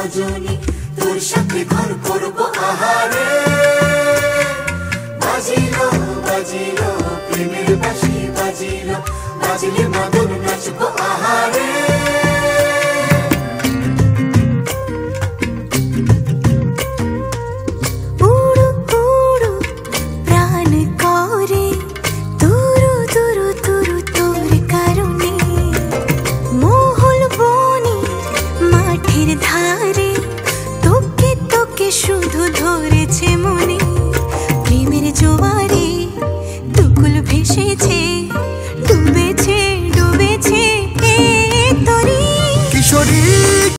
রজনী তোর সাথে ঘর করবো আহারে। বাজিলো বাজিলো প্রেমের বাঁশি বাজিলো, বাজলে মদন নাচবো আহারে। ধারে তোকে তোকে শুধু ধরেছে মনে, প্রেমের জোয়ারে দুকুল ভেসেছে